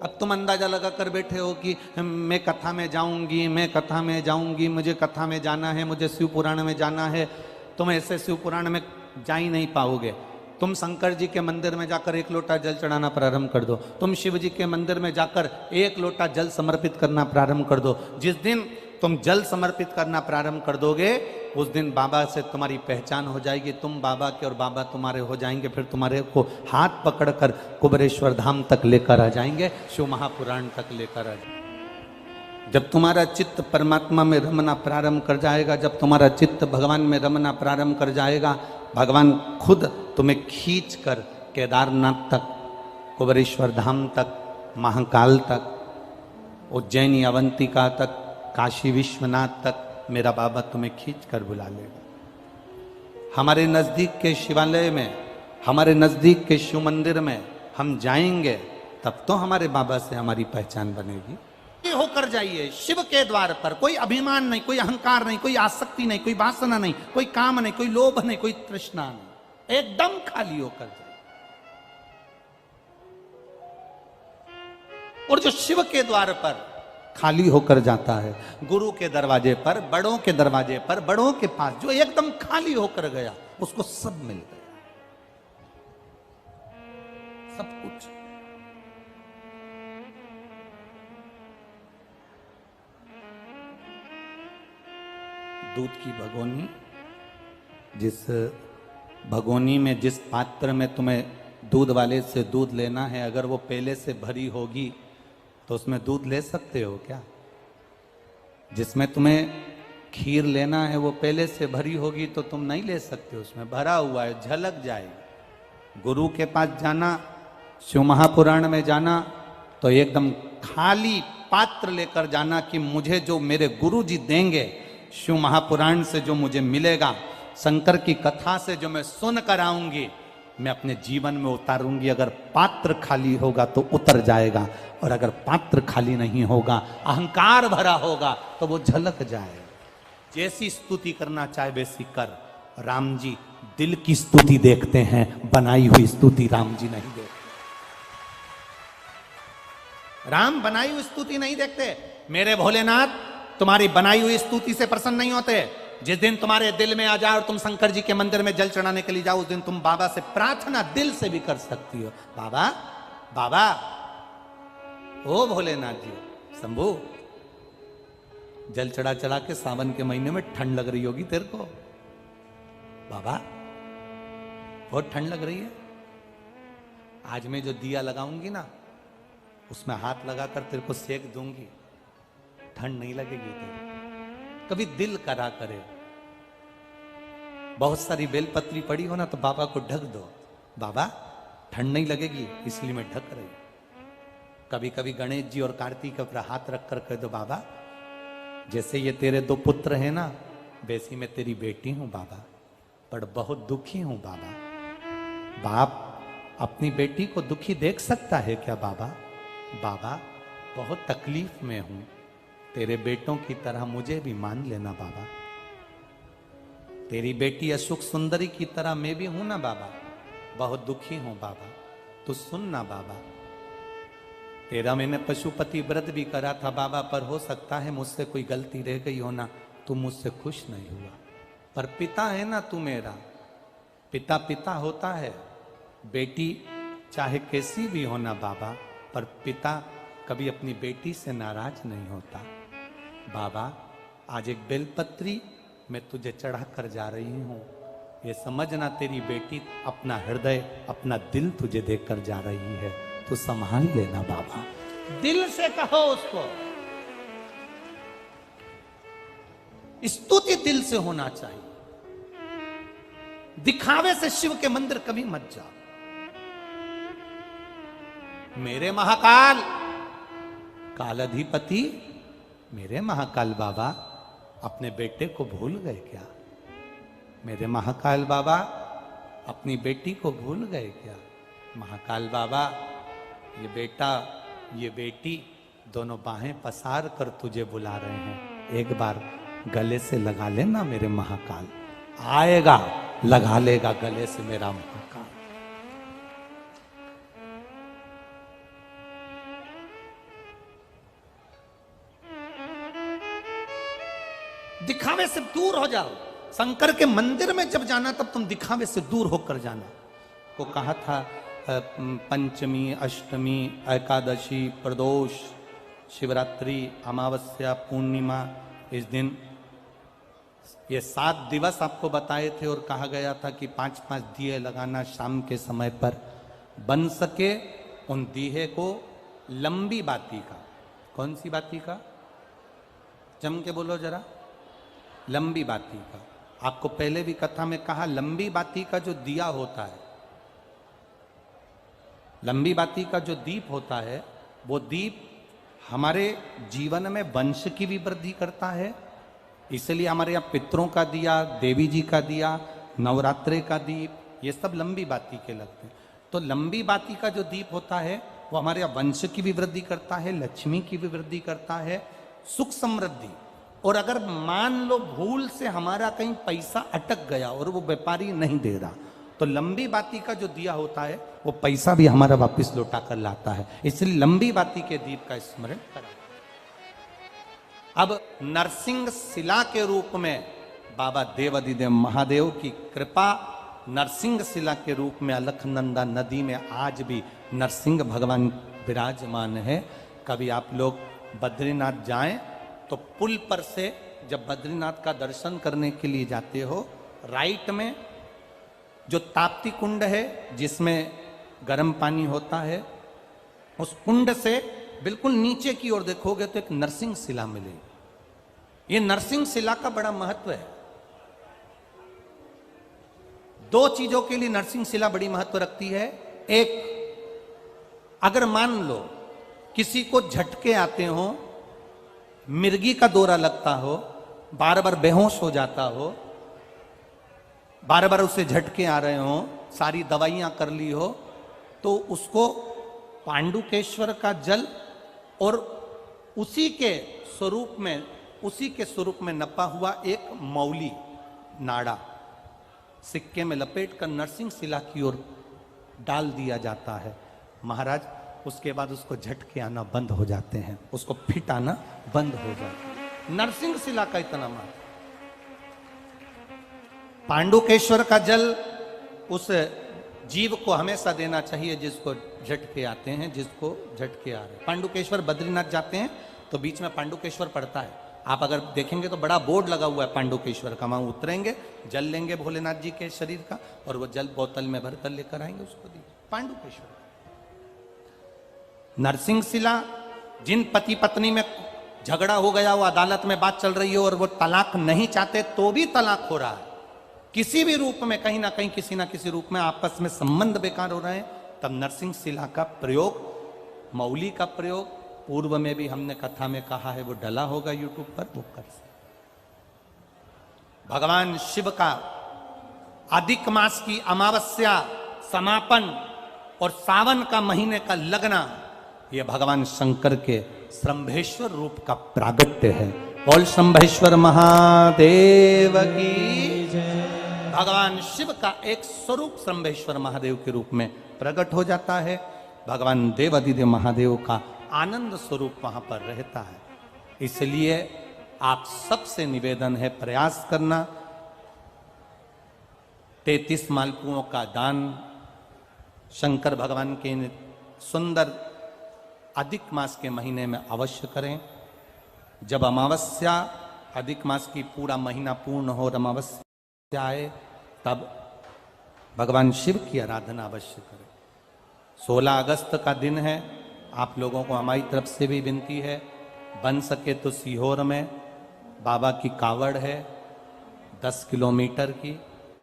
अब तुम अंदाजा लगा कर बैठे हो कि मैं कथा में जाऊंगी, मैं कथा में जाऊंगी, मुझे कथा में जाना है, मुझे शिव पुराण में जाना है। तुम ऐसे शिव पुराण में जा ही नहीं पाओगे। तुम शंकर जी के मंदिर में जाकर एक लोटा जल चढ़ाना प्रारंभ कर दो। तुम शिव जी के मंदिर में जाकर एक लोटा जल समर्पित करना प्रारंभ कर दो। जिस दिन तुम जल समर्पित करना प्रारंभ कर दोगे, उस दिन बाबा से तुम्हारी पहचान हो जाएगी, तुम बाबा के और बाबा तुम्हारे हो जाएंगे। फिर तुम्हारे को हाथ पकड़कर कुबेरेश्वर धाम तक लेकर आ जाएंगे, शिव महापुराण तक लेकर आ जाएंगे। जब तुम्हारा चित्त परमात्मा में रमना प्रारंभ कर जाएगा, जब तुम्हारा चित्त भगवान में रमना प्रारंभ कर जाएगा, भगवान खुद तुम्हें खींच कर केदारनाथ तक, कुबेरेश्वर धाम तक, महाकाल तक, उज्जैनी अवंतिका तक, काशी विश्वनाथ तक मेरा बाबा तुम्हें खींच कर बुला लेगा। हमारे नजदीक के शिवालय में, हमारे नजदीक के शिव मंदिर में हम जाएंगे, तब तो हमारे बाबा से हमारी पहचान बनेगी। होकर जाइए शिव के द्वार पर। कोई अभिमान नहीं, कोई अहंकार नहीं, कोई आसक्ति नहीं, कोई वासना नहीं, कोई काम नहीं, कोई लोभ नहीं, कोई तृष्णा नहीं, एकदम खाली होकर जाइए। और जो शिव के द्वार पर खाली होकर जाता है, गुरु के दरवाजे पर, बड़ों के दरवाजे पर, बड़ों के पास जो एकदम खाली होकर गया, उसको सब मिल गया, सब कुछ। दूध की भगोनी, जिस भगोनी में, जिस पात्र में तुम्हें दूध वाले से दूध लेना है, अगर वो पहले से भरी होगी तो उसमें दूध ले सकते हो क्या? जिसमें तुम्हें खीर लेना है वो पहले से भरी होगी तो तुम नहीं ले सकते, उसमें भरा हुआ है, झलक जाएगी। गुरु के पास जाना, शिव महापुराण में जाना, तो एकदम खाली पात्र लेकर जाना कि मुझे जो मेरे गुरु जी देंगे, शिव महापुराण से जो मुझे मिलेगा, शंकर की कथा से जो मैं सुन कर आऊंगी, मैं अपने जीवन में उतारूंगी। अगर पात्र खाली होगा तो उतर जाएगा, और अगर पात्र खाली नहीं होगा, अहंकार भरा होगा, तो वो झलक जाएगा। जैसी स्तुति करना चाहे वैसी कर। राम जी दिल की स्तुति देखते हैं, बनाई हुई स्तुति राम जी नहीं देखते। राम बनाई हुई स्तुति नहीं देखते। मेरे भोलेनाथ तुम्हारी बनाई हुई स्तुति से प्रसन्न नहीं होते। जिस दिन तुम्हारे दिल में आ जाए और तुम शंकर जी के मंदिर में जल चढ़ाने के लिए जाओ, उस दिन तुम बाबा से प्रार्थना दिल से भी कर सकती हो। बाबा, बाबा, ओ भोलेनाथ जी, शंभू, जल चढ़ा चढ़ा के सावन के महीने में ठंड लग रही होगी तेरे को। बाबा, बहुत ठंड लग रही है। आज मैं जो दिया लगाऊंगी ना, उसमें हाथ लगाकर तेरे को सेक दूंगी, ठंड नहीं लगेगी तेरे। कभी दिल करा करे, बहुत सारी बेलपत्री पड़ी हो ना, तो बाबा को ढक दो। बाबा, ठंड नहीं लगेगी इसलिए मैं ढक रही। कभी कभी गणेश जी और कार्तिक के ऊपर हाथ रखकर कह दो, बाबा जैसे ये तेरे 2 पुत्र हैं ना, वैसी मैं तेरी बेटी हूं बाबा, पर बहुत दुखी हूं बाबा। बाप अपनी बेटी को दुखी देख सकता है क्या बाबा? बाबा बहुत तकलीफ में हूं, तेरे बेटों की तरह मुझे भी मान लेना बाबा। तेरी बेटी अशोक सुंदरी की तरह मैं भी हूं ना बाबा, बहुत दुखी हूं बाबा, तू सुन ना बाबा। तेरा मैंने पशुपति व्रत भी करा था बाबा, पर हो सकता है मुझसे कोई गलती रह गई हो ना, तू मुझसे खुश नहीं हुआ। पर पिता है ना तू मेरा, पिता पिता होता है। बेटी चाहे कैसी भी हो ना बाबा, पर पिता कभी अपनी बेटी से नाराज नहीं होता। बाबा, आज एक बेलपत्री मैं तुझे चढ़ा कर जा रही हूं, ये समझना तेरी बेटी अपना हृदय, अपना दिल तुझे देकर जा रही है, तो संभाल लेना बाबा। दिल से कहो उसको, स्तुति दिल से होना चाहिए। दिखावे से शिव के मंदिर कभी मत जाओ। मेरे महाकाल कालाधिपति, मेरे महाकाल बाबा अपने बेटे को भूल गए क्या? मेरे महाकाल बाबा अपनी बेटी को भूल गए क्या? महाकाल बाबा, ये बेटा ये बेटी दोनों बाहें पसार कर तुझे बुला रहे हैं, एक बार गले से लगा लेना मेरे महाकाल। आएगा, लगा लेगा गले से मेरा महाकाल। दिखावे से दूर हो जाओ। शंकर के मंदिर में जब जाना तब तुम दिखावे से दूर होकर जाना। वो कहा था पंचमी, अष्टमी, एकादशी, प्रदोष, शिवरात्रि, अमावस्या, पूर्णिमा, इस दिन ये 7 दिवस आपको बताए थे और कहा गया था कि 5-5 दिए लगाना शाम के समय पर, बन सके उन दिए को लंबी बाती का। कौन सी बाती का? जम के बोलो जरा। लंबी बाती का। आपको पहले भी कथा में कहा, लंबी बाती का जो दिया होता है, लंबी बाती का जो दीप होता है, वो दीप हमारे जीवन में वंश की भी वृद्धि करता है। इसलिए हमारे यहाँ पितरों का दिया, देवी जी का दिया, नवरात्रे का दीप, ये सब लंबी बाती के लगते हैं। तो लंबी बाती का जो दीप होता है वो हमारे यहाँ वंश की भी वृद्धि करता है, लक्ष्मी की भी वृद्धि करता है, सुख समृद्धि। और अगर मान लो भूल से हमारा कहीं पैसा अटक गया और वो व्यापारी नहीं दे रहा, तो लंबी बाती का जो दिया होता है वो पैसा भी हमारा वापस लौटा कर लाता है। इसलिए लंबी बाती के दीप का स्मरण करा। अब नरसिंह शिला के रूप में बाबा देवाधिदेव महादेव की कृपा, नरसिंह शिला के रूप में अलखनंदा नदी में आज भी नरसिंह भगवान विराजमान है। कभी आप लोग बद्रीनाथ जाएं तो पुल पर से जब बद्रीनाथ का दर्शन करने के लिए जाते हो, राइट में जो ताप्ती कुंड है जिसमें गर्म पानी होता है, उस कुंड से बिल्कुल नीचे की ओर देखोगे तो एक नरसिंह शिला मिलेगी। ये नरसिंह शिला का बड़ा महत्व है। 2 चीजों के लिए नरसिंह शिला बड़ी महत्व रखती है। एक, अगर मान लो किसी को झटके आते हो, मिर्गी का दौरा लगता हो, बार बार बेहोश हो जाता हो, बार बार उसे झटके आ रहे हो, सारी दवाइयां कर ली हो, तो उसको पांडुकेश्वर का जल और उसी के स्वरूप में नपा हुआ एक मौली नाड़ा सिक्के में लपेट कर नरसिंह शिला की ओर डाल दिया जाता है। महाराज उसके बाद उसको झटके आना बंद हो जाते हैं, उसको फिट आना बंद हो जाता है। नरसिंह शिला का इतना महत्व। पांडुकेश्वर का जल उस जीव को हमेशा देना चाहिए जिसको झटके आते हैं, जिसको झटके आ रहे हैं। पांडुकेश्वर बद्रीनाथ जाते हैं तो बीच में पांडुकेश्वर पड़ता है। आप अगर देखेंगे तो बड़ा बोर्ड लगा हुआ है पांडुकेश्वर का। वहां उतरेंगे, जल लेंगे भोलेनाथ जी के शरीर का और वो जल बोतल में भरकर लेकर आएंगे, उसको दीजिए। पांडुकेश्वर। नरसिंह शिला, जिन पति पत्नी में झगड़ा हो गया, वो अदालत में बात चल रही हो और वो तलाक नहीं चाहते तो भी तलाक हो रहा है, किसी भी रूप में, कहीं ना कहीं किसी ना किसी रूप में आपस में संबंध बेकार हो रहे हैं, तब नरसिंह शिला का प्रयोग, मौली का प्रयोग, पूर्व में भी हमने कथा में कहा है, वो डला होगा यूट्यूब पर, वो कर सकते। भगवान शिव का अधिक मास की अमावस्या समापन और सावन का महीने का लगना, यह भगवान शंकर के श्रंभेश्वर रूप का प्रागट्य है। बोल शंभेश्वर महादेव की जय। भगवान शिव का एक स्वरूप श्रंभेश्वर महादेव के रूप में प्रकट हो जाता है। भगवान देवाधिदेव महादेव का आनंद स्वरूप वहां पर रहता है। इसलिए आप सबसे निवेदन है, प्रयास करना, 33 मालपुओं का दान शंकर भगवान के सुंदर अधिक मास के महीने में अवश्य करें। जब अमावस्या, अधिक मास की पूरा महीना पूर्ण हो और अमावस्या आए, तब भगवान शिव की आराधना अवश्य करें। 16 अगस्त का दिन है। आप लोगों को हमारी तरफ से भी विनती है, बन सके तो सीहोर में बाबा की कावड़ है 10 किलोमीटर की,